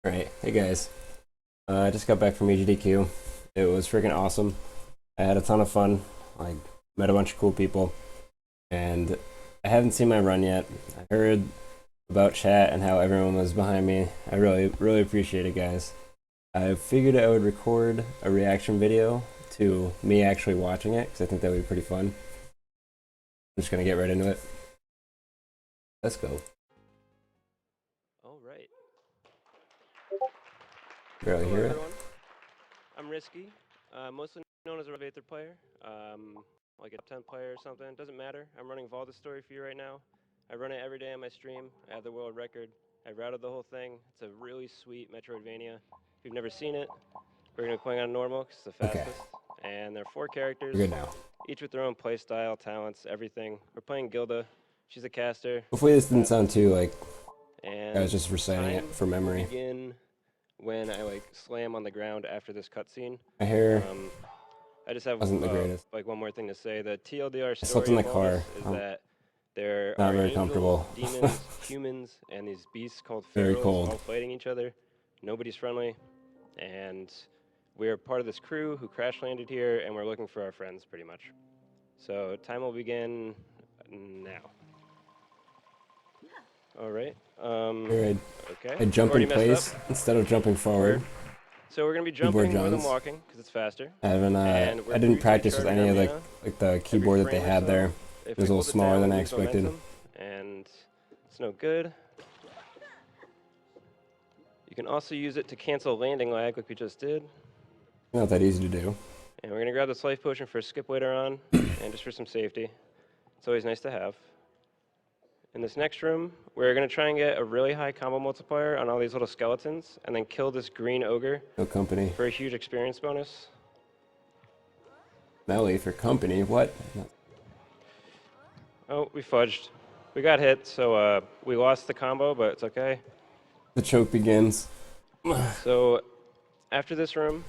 Alright, hey guys. I just got back from AGDQ. It was freaking awesome. I had a ton of fun. I met a bunch of cool people. And I haven't seen my run yet. I heard about chat and how everyone was behind me. I really appreciate it, guys. I figured I would record a reaction video to me actually watching it, because I think that would be pretty fun. I'm just gonna get right into it. Let's go. All right. Barely Hello, hear it. everyone. I'm Risky, mostly known as a Revator player, like a top 10 player or something. It doesn't matter. I'm running Valdis story for you right now. I run it every day on my stream. I have the world record. I routed the whole thing. It's a really sweet Metroidvania. If you've never seen it, we're going to be playing on normal because it's the fastest. Okay. And there are 4 characters, We're good now. each with their own playstyle, talents, everything. We're playing Gilda. She's a caster. Hopefully this didn't sound too like And I was just reciting it from memory. will begin when I slam on the ground after this cutscene. I hear I just have wasn't the greatest. one more thing to say. The TLDR I slept story in the of all car. this is that there Not are very angels, comfortable. demons, humans, and these beasts called Very pharaohs cold. all fighting each other. Nobody's friendly, and we're part of this crew who crash landed here, and we're looking for our friends, pretty much. So time will begin now. All right. Here Okay. I jump Already in messed place up. instead of jumping forward. So we're gonna be Keyboard jumping more than Johns. walking because it's faster. I haven't. And I didn't practice with any of the the keyboard that they had there. It was a little smaller than I expected. And it's no good. You can also use it to cancel landing lag like we just did. Not that easy to do. And we're gonna grab this life potion for a skip later on, and just for some safety. It's always nice to have. In this next room, we're gonna try and get a really high combo multiplier on all these little skeletons, and then kill this green ogre No company. for a huge experience bonus. Melly for company. What? Oh, we fudged. We got hit, so we lost the combo, but it's okay. The choke begins. So after this room,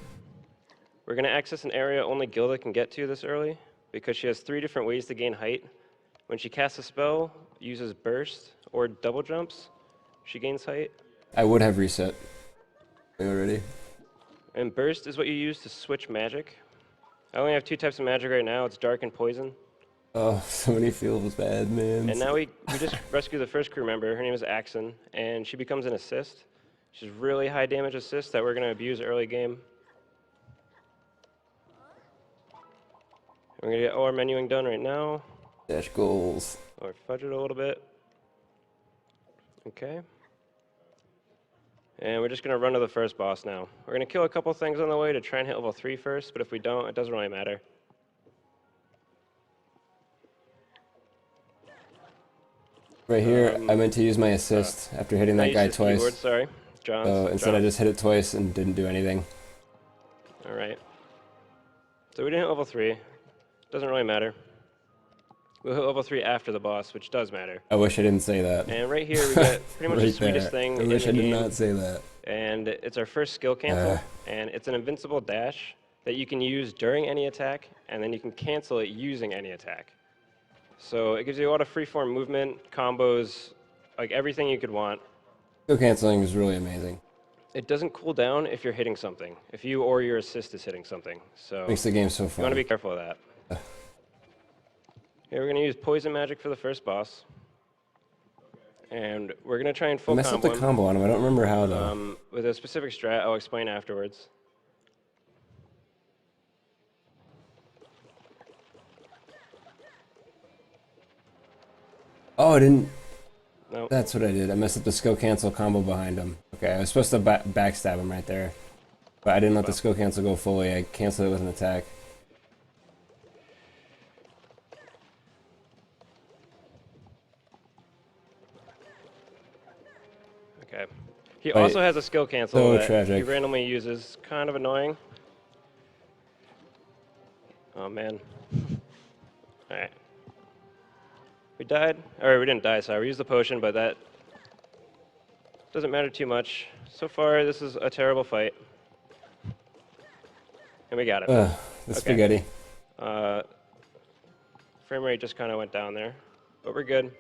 we're gonna access an area only Gilda can get to this early, because she has 3 different ways to gain height. When she casts a spell, uses burst, or double jumps, she gains height. I would have reset already. And burst is what you use to switch magic. I only have 2 types of magic right now. It's dark and poison. Oh, somebody feels bad, man. And now we just rescue the first crew member. Her name is Axon, and she becomes an assist. She's really high damage assist that we're going to abuse early game. We're going to get all our menuing done right now. Dash goals. Or fudge it a little bit. Okay. And we're just going to run to the first boss now. We're going to kill a couple things on the way to try and hit level 3 first, but if we don't, it doesn't really matter. Right here, I meant to use my assist after hitting that guy twice. Keyboard, sorry. John. So instead I just hit it twice and didn't do anything. Alright. So we didn't hit level 3. Doesn't really matter. We'll hit level 3 after the boss, which does matter. I wish I didn't say that. And right here we get pretty much Right the sweetest there. thing I in wish the I did game. not say that. And it's our first skill cancel. And it's an invincible dash that you can use during any attack, and then you can cancel it using any attack. So it gives you a lot of freeform movement, combos, like everything you could want. Skill canceling is really amazing. It doesn't cool down if you're hitting something, if you or your assist is hitting something. So Makes the game so you fun. want to be careful of that. Here we're going to use poison magic for the first boss. And we're going to try and I full messed up combo the combo on him. I don't remember how though. him. With a specific strat I'll explain afterwards. Oh, I didn't. Nope. That's what I did. I messed up the skill cancel combo behind him. Okay, I was supposed to backstab him right there. But I didn't let the skill cancel go fully. I canceled it with an attack. Okay. He also has a skill cancel So that tragic. he randomly uses. Kind of annoying. Oh, man. Alright. We died. Or we didn't die, sorry. We used the potion, but that doesn't matter too much. So far, this is a terrible fight. And we got it. The spaghetti. Frame rate just kind of went down there. But we're good.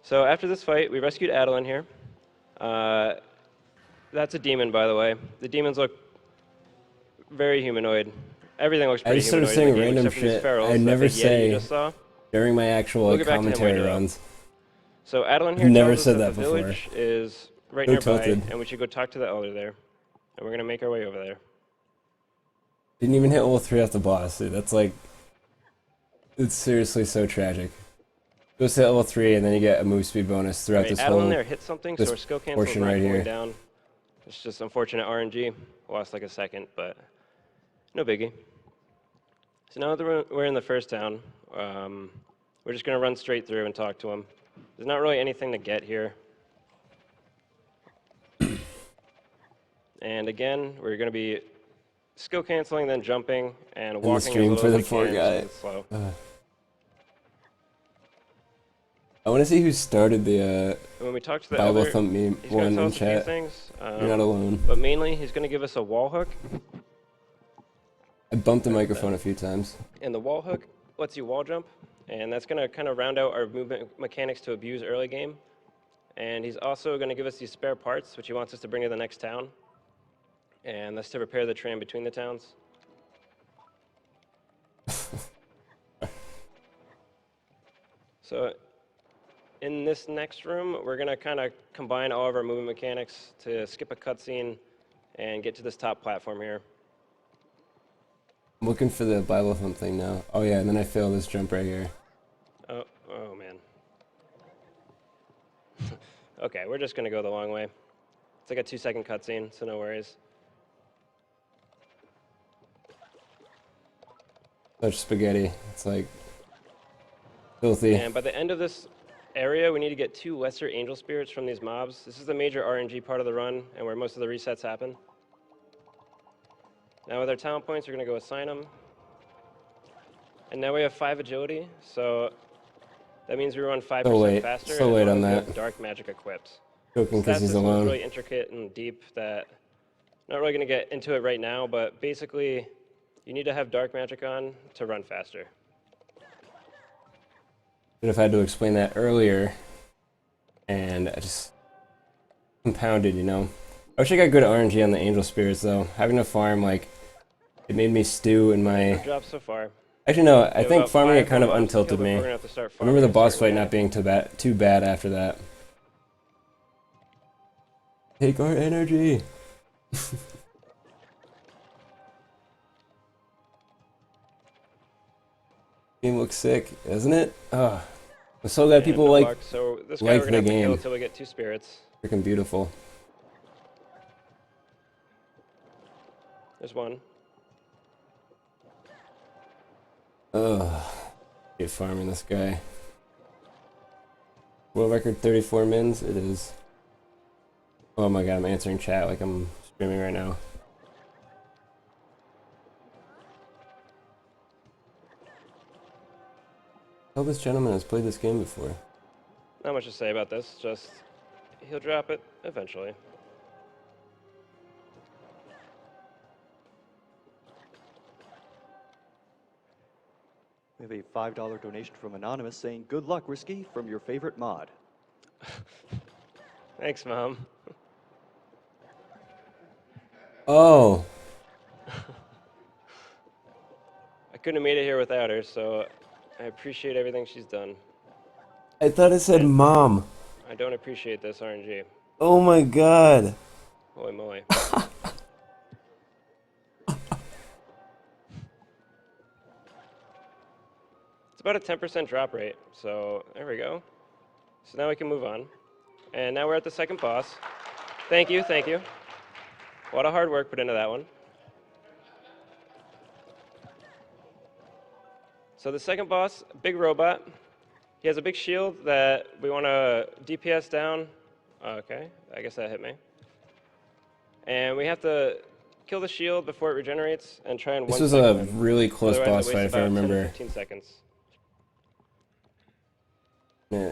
So after this fight, we rescued Adeline here. That's a demon, by the way. The demons look very humanoid. Everything looks I pretty just started humanoid in saying the game, random except for these shit ferals, I that never big Yeti you say just saw. during my actual We'll like get back to him commentary later, though. runs. So Adeline I've here never tells us said that that the before. village is right So nearby, tilted. and we should go talk to the elder there. And we're gonna make our way over there. Didn't even hit level 3 off the boss, dude. That's like, it's seriously so tragic. Go to level 3 and then you get a move speed bonus throughout Right, this Adeline whole there hit something, this so our skill cancel is portion not right cooling here. down. It's just unfortunate RNG. Lost like a second, but no biggie. So now that we're in the first town, we're just gonna run straight through and talk to him. There's not really anything to get here. And again, we're gonna be skill canceling, then jumping, and the walking as stream little for as the we poor can, guy. since it's slow. I want to see who started the And when we talk to the Bible elder, thump meme he's gonna one tell in us a few chat. things. You're not alone. But mainly, he's gonna give us a wall hook. I bumped the microphone a few times. And the wall hook lets you wall jump, and that's going to kind of round out our movement mechanics to abuse early game. And he's also going to give us these spare parts, which he wants us to bring to the next town. And that's to repair the tram between the towns. So in this next room, we're going to kind of combine all of our movement mechanics to skip a cutscene and get to this top platform here. I'm looking for the Bible thump thing now. Oh yeah, and then I failed this jump right here. Oh man. Okay, we're just going to go the long way. It's like a 2-second cutscene, so no worries. Such spaghetti. It's like filthy. And by the end of this area, we need to get 2 lesser angel spirits from these mobs. This is the major RNG part of the run, and where most of the resets happen. Now with our talent points, we're going to go assign them. And now we have 5 agility, so that means we run 5% faster. So late on we that. have dark magic equipped. Joking because he's System is alone. really intricate and deep that I'm not really going to get into it right now, but basically you need to have dark magic on to run faster. Should have had to explain that earlier, and I just compounded, you know. I wish I got good RNG on the angel spirits though. Having to farm, like, it made me stew in my. Good job so far. Actually, no. I have think about farming it 5 kind of more mobs to kill untilted me. before we're gonna have to start I remember the farming a boss certain fight not guy. being too bad after that. Take our energy. Game looks sick, doesn't it? I'm so glad And people good like luck. So this guy like we're gonna the have to kill game. until we get 2 spirits. Freaking beautiful. There's one. Ugh. Get farming this guy. World record 34 mins? It is. Oh my god, I'm answering chat like I'm streaming right now. I hope this gentleman has played this game before. Not much to say about this, just he'll drop it eventually. We have a $5 donation from Anonymous saying, "Good luck, Risky," from your favorite mod. Thanks, Mom. Oh! I couldn't have made it here without her, so I appreciate everything she's done. I thought it said mom. I don't appreciate this RNG. Oh my god. Holy moly. It's about a 10% drop rate, so there we go. So now we can move on. And now we're at the second boss. Thank you, thank you. A lot of hard work put into that one. So the second boss, big robot. He has a big shield that we want to DPS down. Okay, I guess that hit me. And we have to kill the shield before it regenerates and try and This one was cycle a him. really close Otherwise, boss it fight wastes if I about 10 to remember. 15 seconds. Yeah.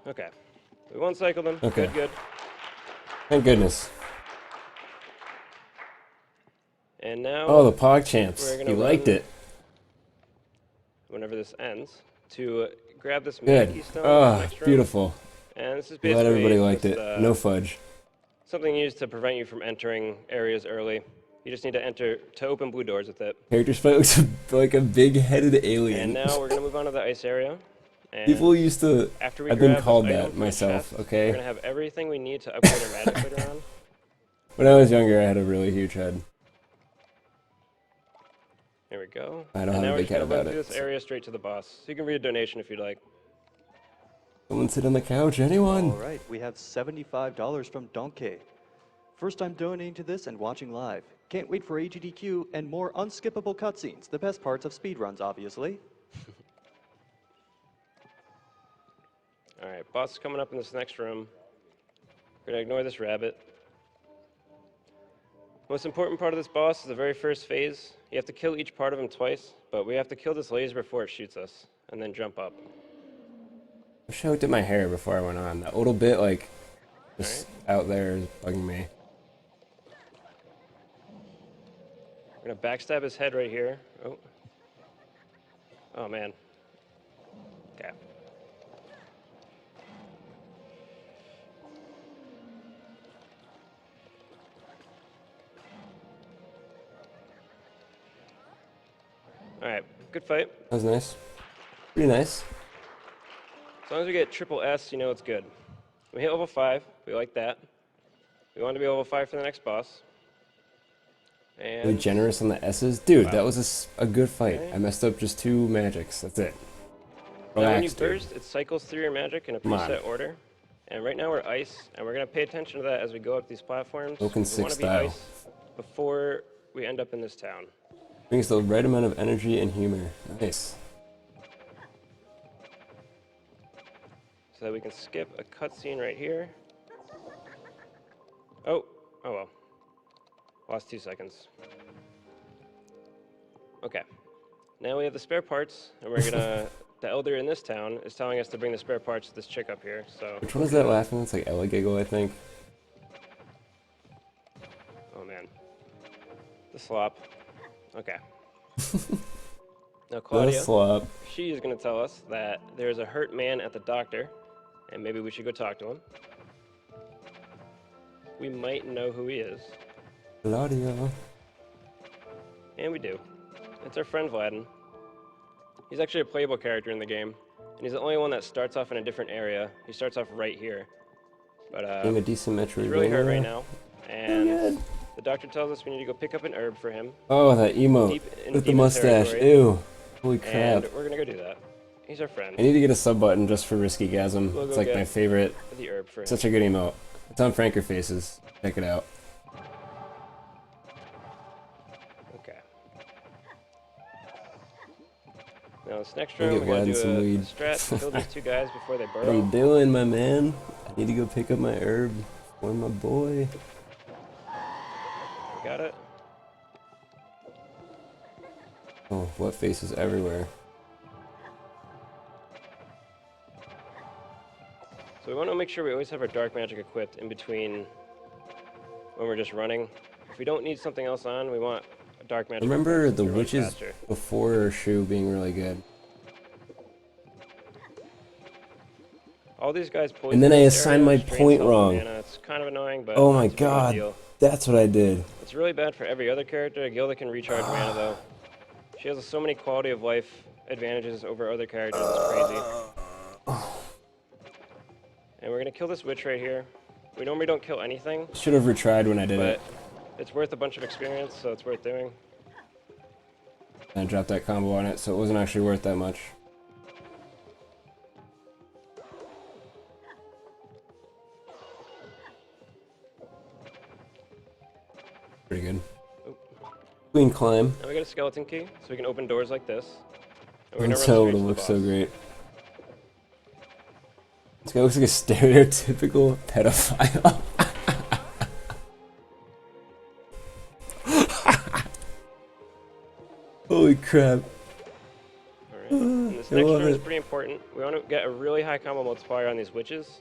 Okay. We one cycled him. Okay. Good, good. Thank goodness. And now Oh, the Pog Champs. we're gonna You liked run- it. whenever this ends, to grab this Good. Mankey stone in the Oh, next room. beautiful. And this is Glad basically everybody liked just, it. No fudge. something used to prevent you from entering areas early. You just need to open blue doors with it. Character Spite looks like a big-headed And alien. now we're gonna move on to the ice area. And People used to... after we I've been grab this called item that from the myself, chest, okay? We're gonna have everything we need to upgrade our magic later on. When I was younger, I had a really huge head. There we go. I don't and have now a we're big just head gonna run about through it, this so- area straight to the boss. So you can read a donation if you'd like. Someone sit on the couch, anyone? All right, we have $75 from Donkey. First time donating to this and watching live. Can't wait for AGDQ and more unskippable cutscenes. The best parts of speedruns, obviously. All right, boss is coming up in this next room. We're gonna ignore this rabbit. Most important part of this boss is the very first phase. You have to kill each part of him twice, but we have to kill this laser before it shoots us, and then jump up. I wish I looked at my hair before I went on. That little bit, like, just out there is bugging me. We're gonna backstab his head right here. Oh. Oh man. Okay. Alright, good fight. That was nice. Pretty nice. As long as we get triple S, you know it's good. We hit level 5, we like that. We want to be level 5 for the next boss. And Really generous on the S's. Dude, Wow. that was a good fight. Okay. I messed up just 2 magics. That's it. now when you Relax, dude. burst, it cycles through your magic in a Come on. preset order. And right now we're ice, and we're going to pay attention to that as we go up these platforms. Broken we Six want to be style. ice before we end up in this town. Brings the right amount of energy and humor. Nice. So that we can skip a cutscene right here. Oh well. Lost 2 seconds. Okay. Now we have the spare parts, and we're gonna. The elder in this town is telling us to bring the spare parts to this chick up here. So. Which one is that laughing? It's like Ella Giggle, I think. Oh man. The slop. Okay. Now The Claudia, slop. she is gonna tell us that there's a hurt man at the doctor, and maybe we should go talk to him. We might know who he is. Claudia. And we do. It's our friend Vladin. He's actually a playable character in the game, and he's the only one that starts off in a different area. He starts off right here. But I'm a decent Metroid. he's really hurt right now, and the doctor tells us we need to go pick up an herb for him. Oh, that emote Deep in with the demon mustache. territory. Ew. Holy crap. And we're gonna go do that. He's our friend. I need to get a sub button just for RiskyGasm. We'll It's go like get my favorite. The herb for him. Such a good emote. It's on Franker Faces. Check it out. Okay. Now this next I'll room, get we're gonna Vladin do some a weed. strat to kill these 2 guys before they What are you burrow. doing, my man? I need to go pick up my herb for my boy. Got it. Oh, what faces everywhere. So we want to make sure we always have our dark magic equipped in between when we're just running. If we don't need something else on, we want a dark magic. Remember equipped the so we run witches faster. before Shu being really good. All these guys poison. And then I this assigned area, my drains point all the wrong. mana. It's kind of annoying, but Oh not my too big of a god. deal. That's what I did. It's really bad for every other character. Gilda can recharge mana though. She has so many quality of life advantages over other characters. It's crazy. And we're gonna kill this witch right here. We normally don't kill anything, Should have retried when I did but it. it's worth a bunch of experience, so it's worth doing. And I dropped that combo on it, so it wasn't actually worth that much. Pretty good. Oop. Clean climb. Now we got a skeleton key, so we can open doors like this. And we're gonna That's run how straight it to the looks so boss. great. This guy looks like a stereotypical pedophile. Holy crap. Alright, and this I next love room is it. pretty important. We want to get a really high combo multiplier on these witches.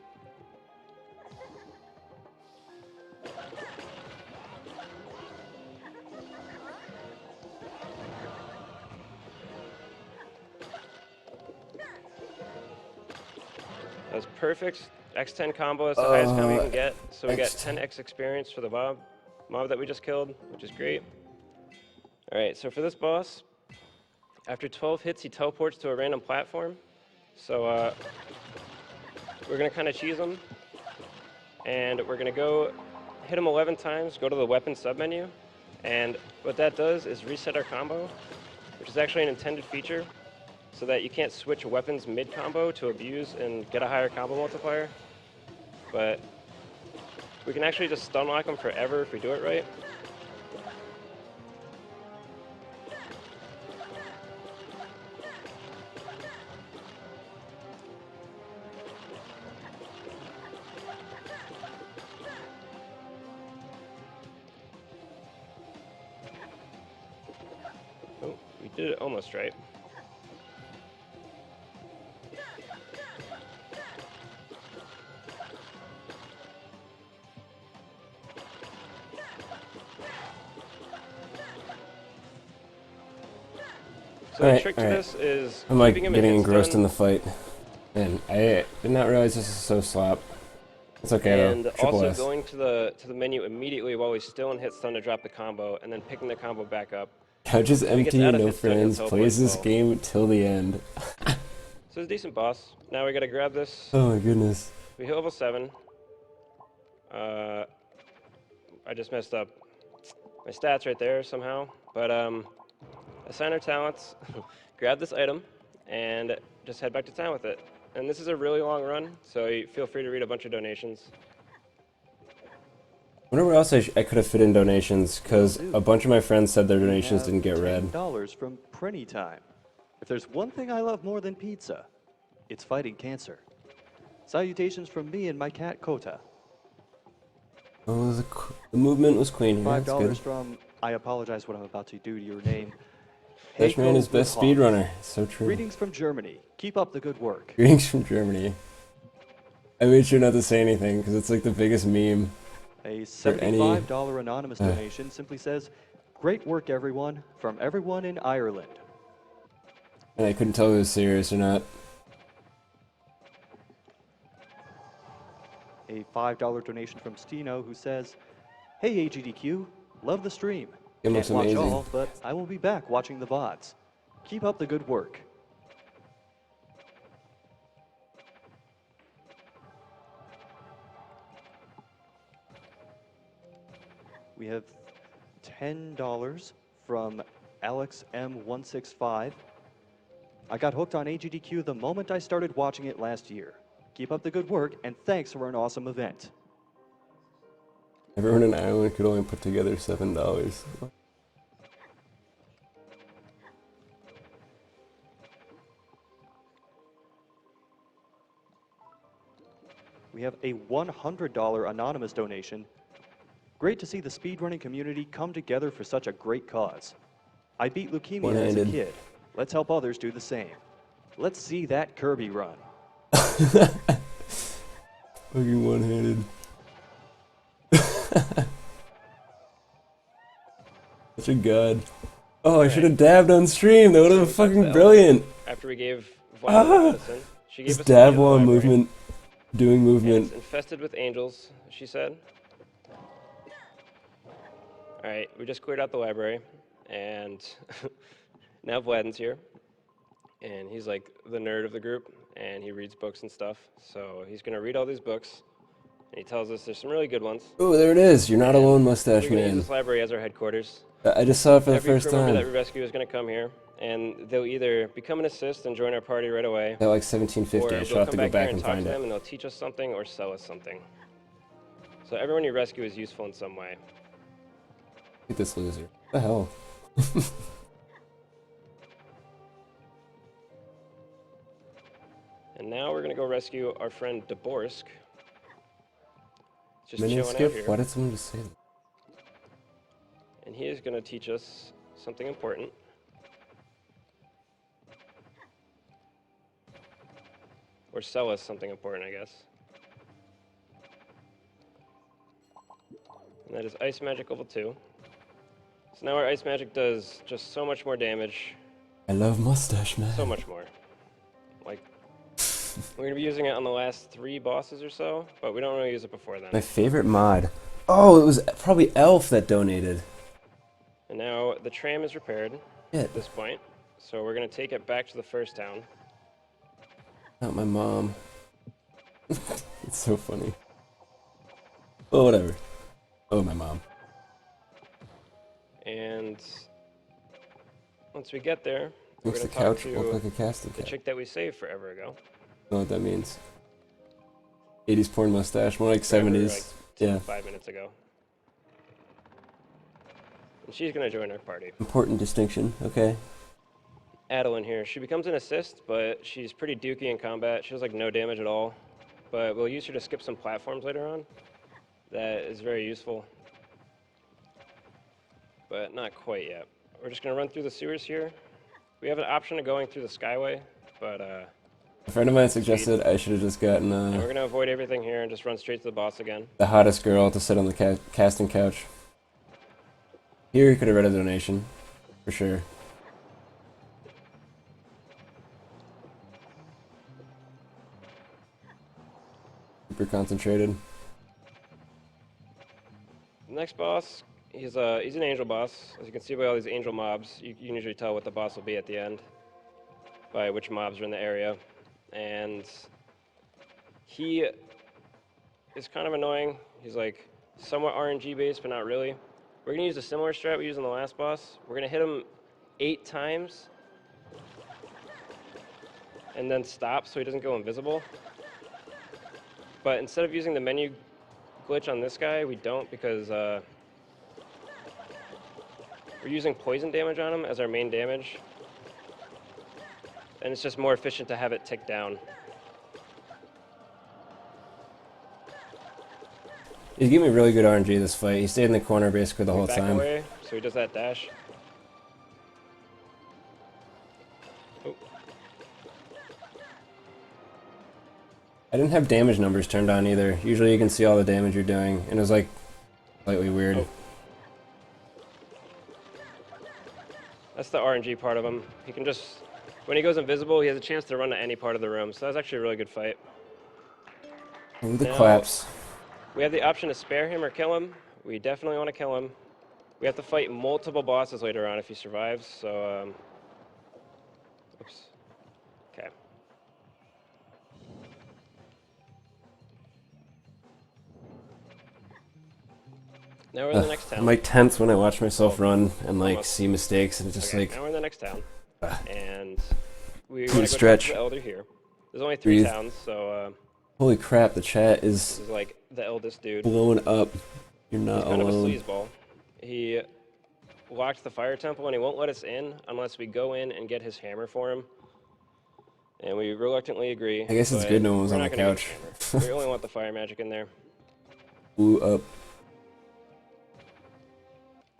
Does perfect X10 combo. It's the highest combo you can get. So we got X10. 10x experience for the mob that we just killed, which is great. All right, so for this boss, after 12 hits, he teleports to a random platform. So we're gonna kind of cheese him, and we're gonna go hit him 11 times, go to the weapon submenu, and what that does is reset our combo, which is actually an intended feature, so that you can't switch weapons mid-combo to abuse and get a higher combo multiplier. But we can actually just stun lock him forever if we do it right. Oh, we did it almost right. So the trick to this is I'm like keeping him getting in engrossed in stun, the fight, and I did not realize this is so slop. It's okay and though. Triple also S. going to the menu immediately while he's still in hit stun to drop the combo, and then picking the combo back up. How just When he gets empty out and of no hit stun, he'll friends teleport plays as this well. game till the end. So it's a decent boss. Now we gotta grab this. Oh my goodness. We hit level 7. I just messed up my stats right there somehow, but assign our talents, grab this item, and just head back to town with it. And this is a really long run, so you feel free to read a bunch of donations. I wonder where else I could have fit in donations, because a bunch of my friends said their donations didn't get read. $10 from Prinny Time. If there's one thing I love more than pizza, it's fighting cancer. Salutations from me and my cat Kota. Oh, the movement was clean. Yeah, that's $5 good. from, I apologize what I'm about to do to your name. Dashman is best speedrunner. So true. Greetings from Germany. Keep up the good work. Greetings from Germany. I made sure not to say anything, because it's like the biggest meme. A For any- $75 anonymous donation simply says, great work everyone, from everyone in Ireland. And I couldn't tell if it was serious or not. A $5 donation from Stino who says, hey AGDQ, love the stream. It Can't looks watch amazing. all, but I will be back watching the VODs. Keep up the good work. We have $10 from Alex M165. I got hooked on AGDQ the moment I started watching it last year. Keep up the good work, and thanks for an awesome event. Everyone in Ireland could only put together $7. We have a $100 anonymous donation. Great to see the speedrunning community come together for such a great cause. I beat leukemia as a One-handed. kid. Let's help others do the same. Let's see that Kirby run. Fucking one-handed. Such a god. Oh, I should have dabbed on stream. That would have been fucking brilliant. After we gave Vladin medicine, she gave Just us dab the key while to the library. movement, doing And movement. it's infested with angels, she said. Alright, we just cleared out the library, and now Vladin's here. And he's like the nerd of the group, and he reads books and stuff. So he's gonna read all these books, and he tells us there's some really good ones. Oh, there it is. You're not And alone, mustache We're gonna use man. this library as our headquarters. I just saw it for the Every first crew member that time. we rescue is gonna come here, and they'll either become an assist and join our party right away, At like or 1750. I they'll shall have come to go back here back and and talk to find them, it. and they'll teach us something or sell us something. So everyone you rescue is useful in some way. Look at this loser. What the hell? And now we're gonna go rescue our friend Deborsk. Just Minion chilling out skip? here. Why did someone just say that? And he is gonna teach us something important. Or sell us something important, I guess. And that is Ice Magic level 2. So now our Ice Magic does just so much more damage. I love mustache man. So much more. Like, We're going to be using it on the last 3 bosses or so, but we don't really use it before then. My favorite mod. Oh, it was probably Elf that donated. And now the tram is repaired Shit. at this point, so we're going to take it back to the first town. Not my mom. It's so funny. Oh, whatever. Oh, my mom. And once we get there, we're Makes going the to talk couch to look like a casting the couch. chick that we saved forever ago. I know what that means. 80s porn mustache, more like Forever, 70s. Yeah. 5 minutes ago. And she's going to join our party. Important distinction, okay. Adeline here. She becomes an assist, but she's pretty dookie in combat. She does like no damage at all. But we'll use her to skip some platforms later on. That is very useful. But not quite yet. We're just going to run through the sewers here. We have an option of going through the Skyway, but A friend of mine suggested I should have just gotten and we're going to avoid everything here and just run straight to the boss again. the hottest girl to sit on the casting couch. Here, you could have read a donation, for sure. Super concentrated. The next boss, he's an angel boss. As you can see by all these angel mobs, you can usually tell what the boss will be at the end by which mobs are in the area. And he is kind of annoying. He's like somewhat RNG based, but not really. We're gonna use a similar strat we used on the last boss. We're gonna hit him 8 times and then stop so he doesn't go invisible. But instead of using the menu glitch on this guy, we don't, because we're using poison damage on him as our main damage. And it's just more efficient to have it tick down. He's giving me really good RNG this fight. He stayed in the corner basically the whole Back time. away, so he does that dash. Oh. I didn't have damage numbers turned on either. Usually you can see all the damage you're doing, and it was like slightly weird. Oh. That's the RNG part of him. He can just, when he goes invisible, he has a chance to run to any part of the room. So that's actually a really good fight. Ooh, the Now- claps. We have the option to spare him or kill him. We definitely want to kill him. We have to fight multiple bosses later on if he survives, so, oops. Okay. Now we're in the next town. I'm like tense when I watch myself run and like Almost. see mistakes, and it's just Okay, like now we're in the next town. And we Good want to go stretch. talk to the elder here. There's only 3 Breathe. towns, so holy crap, the chat this is is like the eldest dude. blowing up. You're not He's kind of a alone. sleazeball. He locked the fire temple and he won't let us in unless we go in and get his hammer for him. And we reluctantly agree. I guess it's but good no one was we're on not the gonna get couch. his hammer. We only want the fire magic in there. Blew up.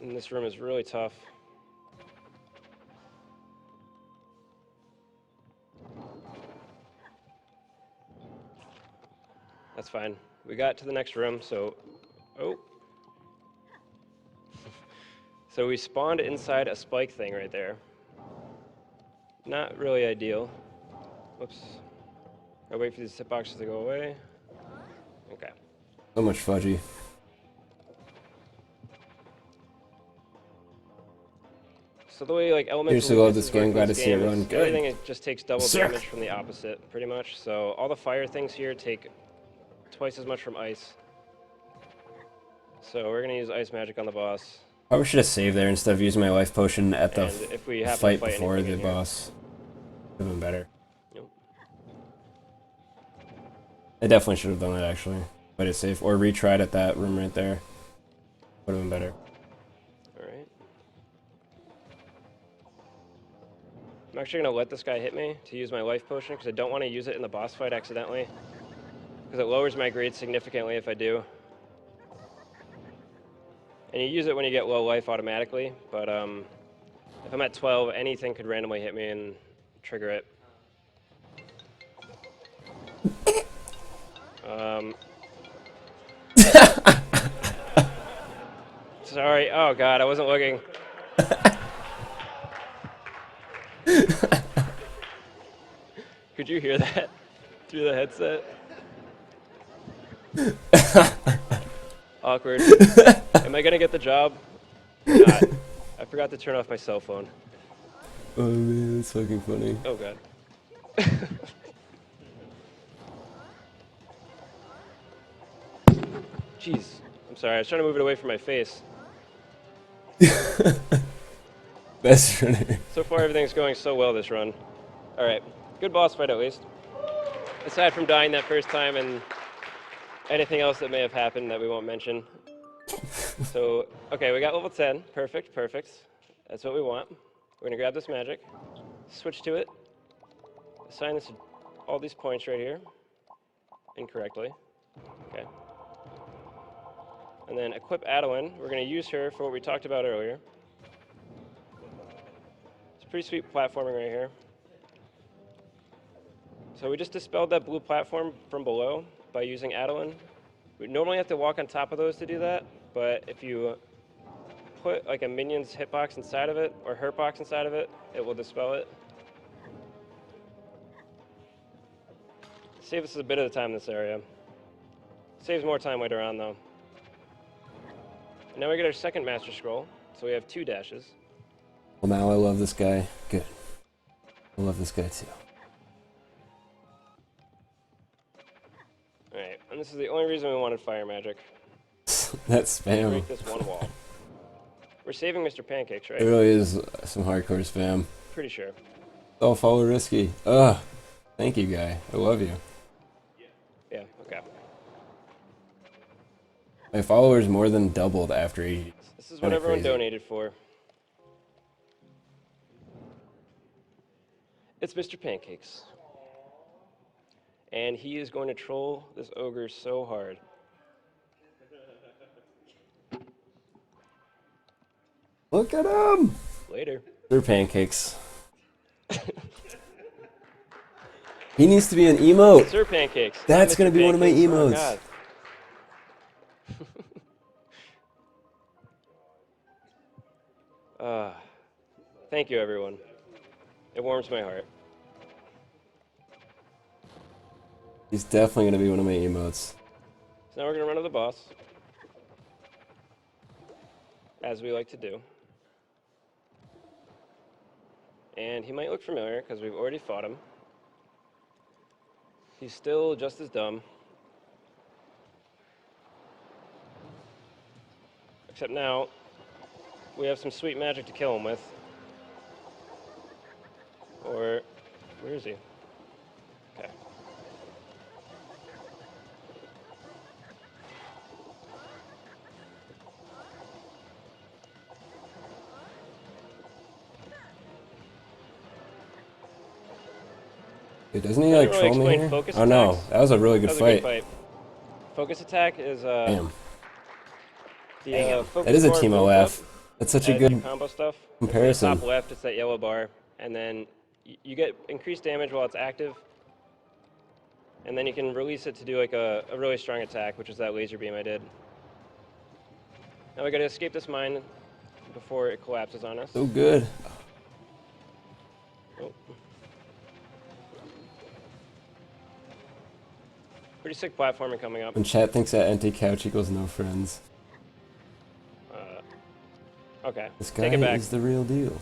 And this room is really tough. That's fine. We got to the next room, so... Oh. So we spawned inside a spike thing right there. Not really ideal. Whoops. I wait for these hitboxes to go away. Okay. So much fudgy. So the way like elemental Seriously love weaknesses this game, work in glad to see it game run is good. everything just takes double Sir. damage from the opposite, pretty much. So all the fire things here take twice as much from ice. So we're gonna use ice magic on the boss. Probably should have saved there instead of using my life potion at the And if we happen to fight fight before anything the in here. boss. Would have been better. Yep. I definitely should have done it actually. Played it safe. Or retried at that room right there. Would have been better. Alright. I'm actually gonna let this guy hit me to use my life potion because I don't want to use it in the boss fight accidentally. Because it lowers my grade significantly if I do. And you use it when you get low life automatically, but if I'm at 12, anything could randomly hit me and trigger it. Sorry, oh god, I wasn't looking. Could you hear that? through the headset. Awkward. Am I gonna get the job? Or not? I forgot to turn off my cell phone. Oh man, that's fucking funny. Oh god. Jeez. I'm sorry, I was trying to move it away from my face. Best runner. So far everything's going so well this run. Alright. Good boss fight at least. Aside from dying that first time and anything else that may have happened that we won't mention. So, okay, we got level 10. Perfect, perfect. That's what we want. We're gonna grab this magic, switch to it, assign this all these points right here incorrectly. Okay. And then equip Adeline. We're gonna use her for what we talked about earlier. It's pretty sweet platforming right here. So we just dispelled that blue platform from below by using Adeline. We normally have to walk on top of those to do that, but if you put like a minion's hitbox inside of it, or hurtbox inside of it, it will dispel it. Saves us a bit of the time in this area. Saves more time later on though. And now we get our second master scroll, so we have 2 dashes. Well, now I love this guy. Good. I love this guy too. Alright, and this is the only reason we wanted fire magic. That spam. Break this one wall. We're saving Mr. Pancakes, right? It really is some hardcore spam. Pretty sure. Oh, follow Risky. Ugh. Thank you, guy. I love you. Yeah, okay. My followers more than doubled after AG. This is what everyone crazy. donated for. It's Mr. Pancakes. And he is going to troll this ogre so hard. Look at him! Later. They're pancakes. He needs to be an emote. Sir Pancakes. That's Mr. gonna be one of my Pancakes. emotes. Oh, God. Thank you, everyone. It warms my heart. He's definitely gonna be one of my emotes. So now we're going to run to the boss. As we like to do. And he might look familiar because we've already fought him. He's still just as dumb. Except now, we have some sweet magic to kill him with. Or, where is he? Okay. Dude, doesn't he I like didn't really troll me explain here? focus Oh no, attacks. that was a really That good was fight. a good fight. Focus attack is Damn. the focus That is a bar Teemo builds laugh. up That's such a as you good combo stuff. comparison. Top left, it's that yellow bar, and then you get increased damage while it's active, and then you can release it to do like a really strong attack, which is that laser beam I did. Now we gotta escape this mine before it collapses on us. So good. Oh. Pretty sick platforming coming up. When chat thinks that empty couch equals no friends. Okay, This take guy it back. is the real deal.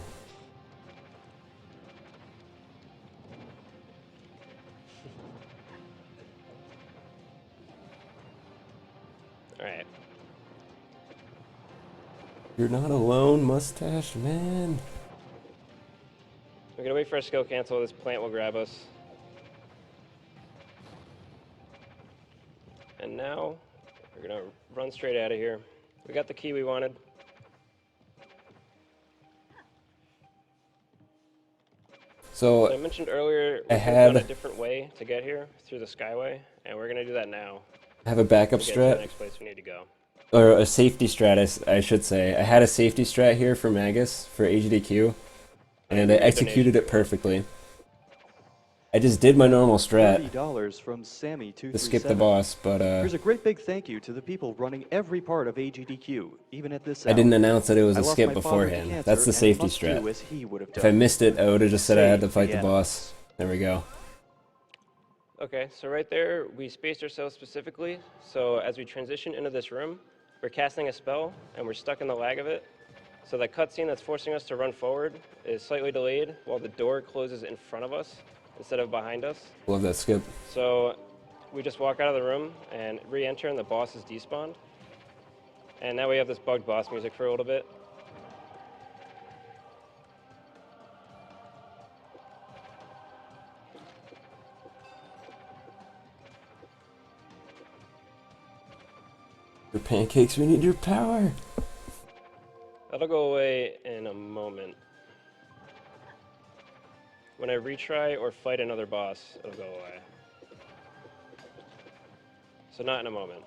Alright. You're not alone, mustache man. We're gonna wait for our skill cancel. This plant will grab us. And now, we're gonna run straight out of here. We got the key we wanted. So I mentioned earlier, we I could have done a had- different way to get here through the Skyway, and we're gonna do that now. I have a backup To get to the strat, next place we need to go. or a safety strat, I should say. I had a safety strat here for Magus, for AGDQ, and I executed it perfectly. I just did my normal strat $30 from Sammy to skip the 237. boss, but Here's a great big thank you to the people running every part of AGDQ, even at this I hour. didn't announce that it was I a lost skip my father to beforehand. cancer That's the and safety must do strat. as he would have If I done. missed it, I would have just said I had to Save fight the the boss. There we go. Okay, so right there, we spaced ourselves specifically. So as we transition into this room, we're casting a spell, and we're stuck in the lag of it. So that cutscene that's forcing us to run forward is slightly delayed while the door closes in front of us instead of behind us. Love that skip. So we just walk out of the room and re-enter, and the boss is despawned. And now we have this bugged boss music for a little bit. Your pancakes, we need your power. That'll go away in a moment. When I retry or fight another boss, it'll go away. So not in a moment.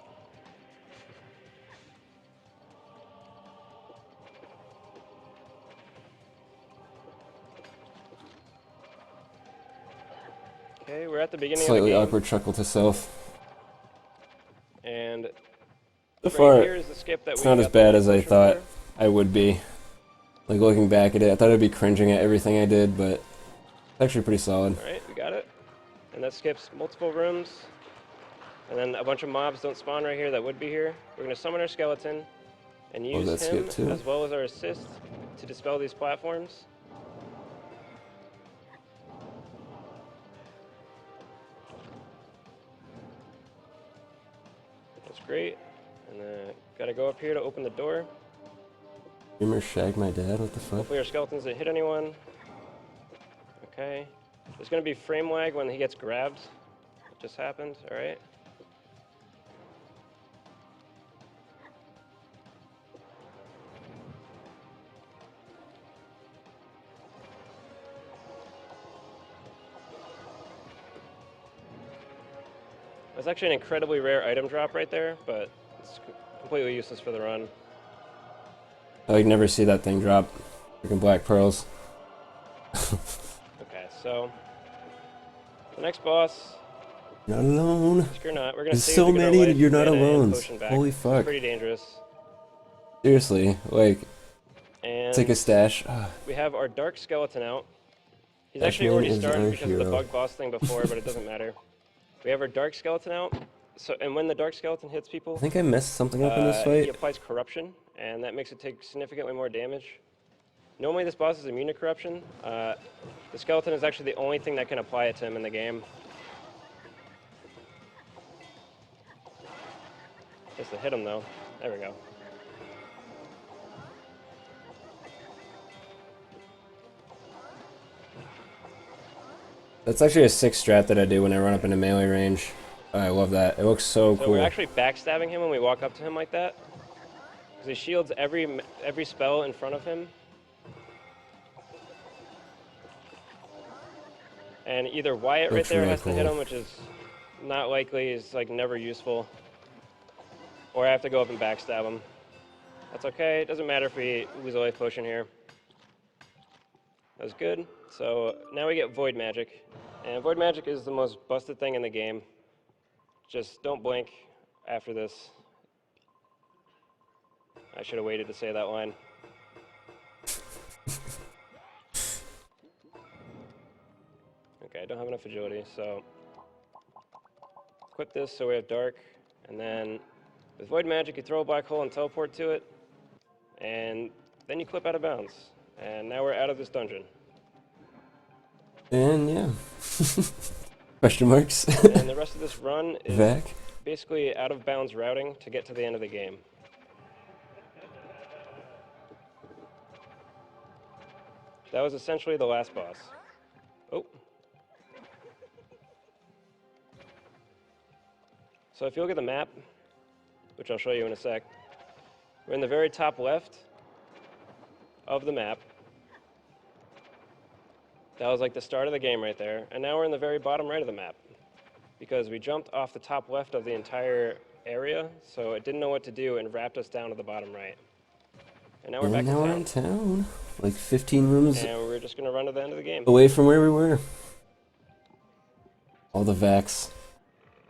Okay, we're at the beginning Slightly of the game. awkward chuckle to self. And So right far, here is the skip that it's we not as got the bad as I motion thought for. I would be. Like, looking back at it, I thought I'd be cringing at everything I did, but it's actually pretty solid. Alright, we got it. And that skips multiple rooms. And then a bunch of mobs don't spawn right here that would be here. We're going to summon our skeleton and use that him skip too. as well as our assist to dispel these platforms. That's great. And then gotta go up here to open the door. Dreamer shagged my dad? What the fuck? Hopefully our skeletons didn't hit anyone. Okay. There's gonna be frame lag when he gets grabbed. It just happened, alright. That's actually an incredibly rare item drop right there, but it's completely useless for the run. I like never see that thing drop. Freaking black pearls. Okay, so the next boss, Not alone. you're not. We're gonna There's save so to get our many, life, you're not mana, and alone. potion back. Holy It's fuck. pretty dangerous. Seriously, like, And take a stash. we have our dark skeleton out. He's That actually man already is started our because of the hero. bug boss thing before, but it doesn't matter. We have our dark skeleton out. So, and when the dark skeleton hits people, I think I messed something up in this he fight. applies corruption, and that makes it take significantly more damage. Normally this boss is immune to corruption. The skeleton is actually the only thing that can apply it to him in the game. Just to hit him though. There we go. That's actually a sick strat that I do when I run up into melee range. I love that. It looks so So cool. we're actually backstabbing him when we walk up to him like that. Because he shields every spell in front of him. And either Wyatt right Looks there really has to hit cool. him, which is not likely, is like never useful. Or I have to go up and backstab him. That's okay, it doesn't matter if we lose a life potion here. That was good. So now we get Void Magic. And Void Magic is the most busted thing in the game. Just don't blink after this. I should have waited to say that line. Okay, I don't have enough agility, so equip this so we have dark, and then with Void Magic you throw a black hole and teleport to it, and then you clip out of bounds. And now we're out of this dungeon. And yeah. Question marks? And the rest of this run is Vac? basically out of bounds routing to get to the end of the game. That was essentially the last boss. Oh. So if you look at the map, which I'll show you in a sec, we're in the very top left of the map. That was like the start of the game right there. And now we're in the very bottom right of the map because we jumped off the top left of the entire area, so it didn't know what to do and wrapped us down to the bottom right. And now we're back And now we're in in town. town. Like 15 rooms And we're just going to run to the end of the game. away from where we were. All the vacs.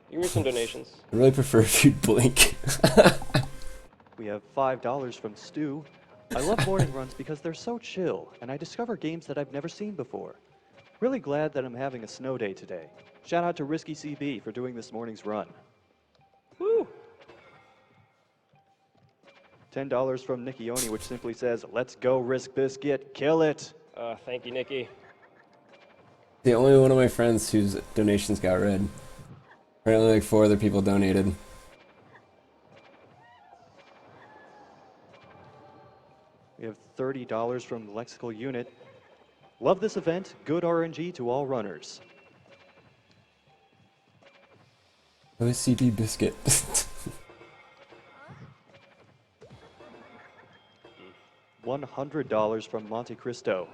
You can read some donations. I really prefer if you'd blink. We have $5 from Stu. I love morning runs because they're so chill, and I discover games that I've never seen before. Really glad that I'm having a snow day today. Shout out to RiskyCB for doing this morning's run. Woo! $10 from Nickioni, which simply says, let's go, Risk Biscuit, kill it. Thank you, Nikki. The only one of my friends whose donations got read. Apparently like 4 other people donated. We have $30 from the Lexical Unit. Love this event. Good RNG to all runners. OCD biscuit. $100 from Monte Cristo.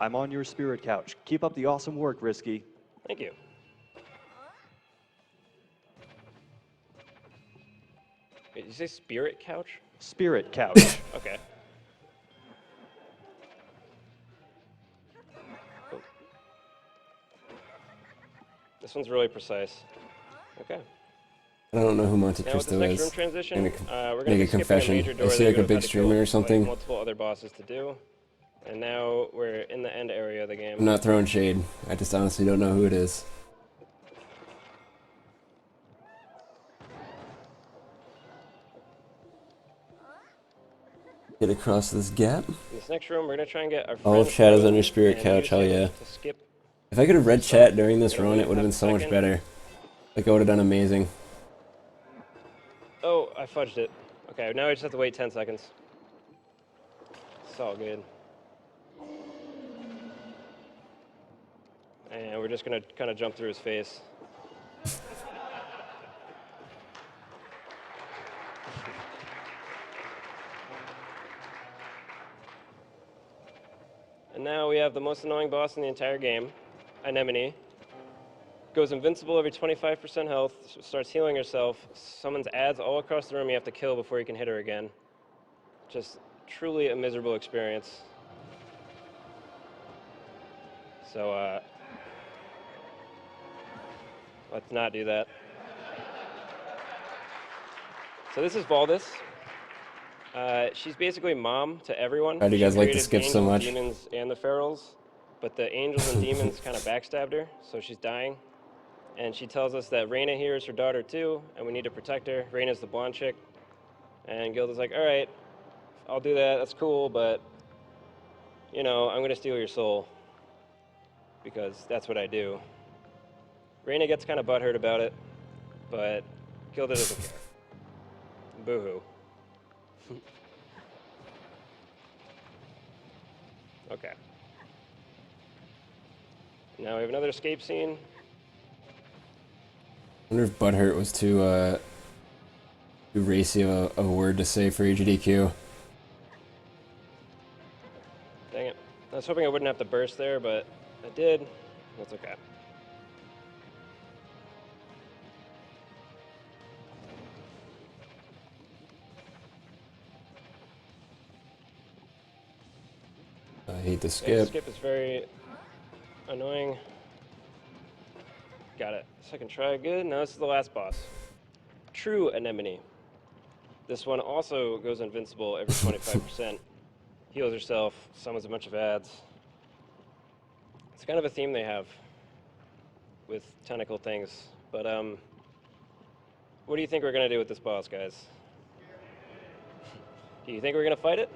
I'm on your spirit couch. Keep up the awesome work, Risky. Thank you. Wait, did you say spirit couch? Spirit couch. Okay. Oh. This one's really precise. Okay. I don't know who Monte Now with Cristo this next room is. transition, we're going to Make be a skipping confession. a major door I see that like you a would big have had to streamer kill, or something. like, multiple other bosses to do. And now we're in the end area of the game. I'm not throwing shade. I just honestly don't know who it is. Get across this gap. In this next room, we're going to try and get our All of friend chat is Vladin, on your spirit and couch, use hell him yeah. to skip. If I could have read So, chat during this gonna run, wait it would have been half a so much second. better. Like I would have done amazing. Oh, I fudged it. Okay, now we just have to wait 10 seconds. It's all good. And we're just going to kind of jump through his face. And now we have the most annoying boss in the entire game, Anemone. Goes invincible every 25% health, starts healing herself, summons ads all across the room you have to kill before you can hit her again. Just truly a miserable experience. So, let's not do that. So this is Valdis. She's basically mom to everyone. Why do you She guys like to created skip the so angels, much? demons, and the ferals, but the angels and demons kind of backstabbed her, so she's dying. And she tells us that Reyna here is her daughter too, and we need to protect her. Reyna's the blonde chick. And Gilda's like, all right, I'll do that, that's cool, but, you know, I'm gonna steal your soul, because that's what I do. Reyna gets kind of butthurt about it, but Gilda doesn't care. Boo-hoo. Okay. Now we have another escape scene. I wonder if butthurt was too racy of a word to say for AGDQ. Dang it. I was hoping I wouldn't have to burst there, but I did. That's okay. I hate the Yeah, skip. skip is very annoying. Got it. Second try, good. Now this is the last boss. True Anemone. This one also goes invincible every 25%. Heals herself, summons a bunch of ads. It's kind of a theme they have with tentacle things. But what do you think we're gonna do with this boss, guys? Do you think we're gonna fight it?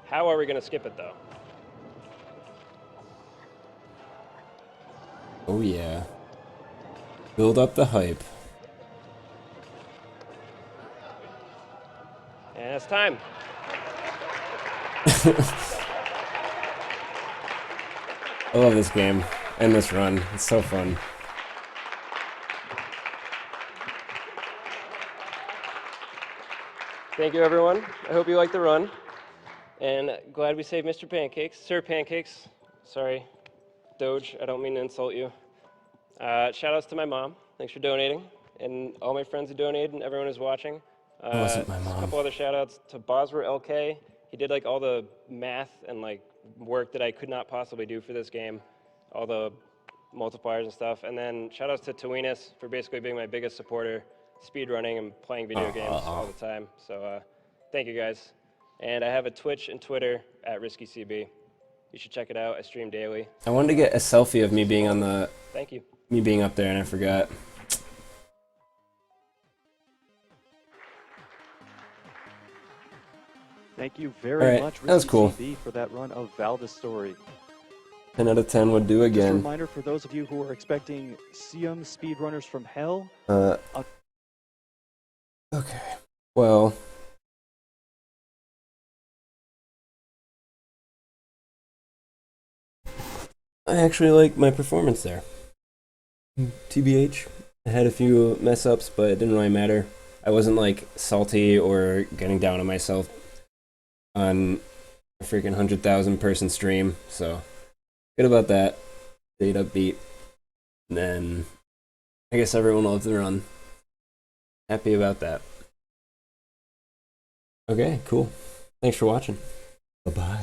How are we gonna skip it though? Oh yeah. Build up the hype. And it's time. I love this game and this run. It's so fun. Thank you, everyone. I hope you liked the run. And glad we saved Mr. Pancakes. Sir Pancakes. Sorry, Doge. I don't mean to insult you. Shout outs to my mom. Thanks for donating. And all my friends who donated and everyone who's watching. It wasn't my A mom. couple other shout outs to Bosra LK. He did like all the math and like work that I could not possibly do for this game. All the multipliers and stuff. And then shout outs to Tawinas for basically being my biggest supporter, speedrunning and playing video games all the time. So thank you guys. And I have a Twitch and Twitter at RiskyCB. You should check it out. I stream daily. I wanted to get a selfie of me being on the Thank you. me being up there, and I forgot. Thank you very Alright, much, that was cool. RiskyCB, for that run of Valdis story. 10 out of 10 would do Just a again. reminder for those of you who are expecting Siam speedrunners from hell. Okay. Well, I actually like my performance there. TBH, I had a few mess ups, but it didn't really matter. I wasn't like salty or getting down on myself on a freaking 100,000 person stream, so good about that. Stayed upbeat. And then I guess everyone loved the run. Happy about that. Okay, cool. Thanks for watching. Bye-bye.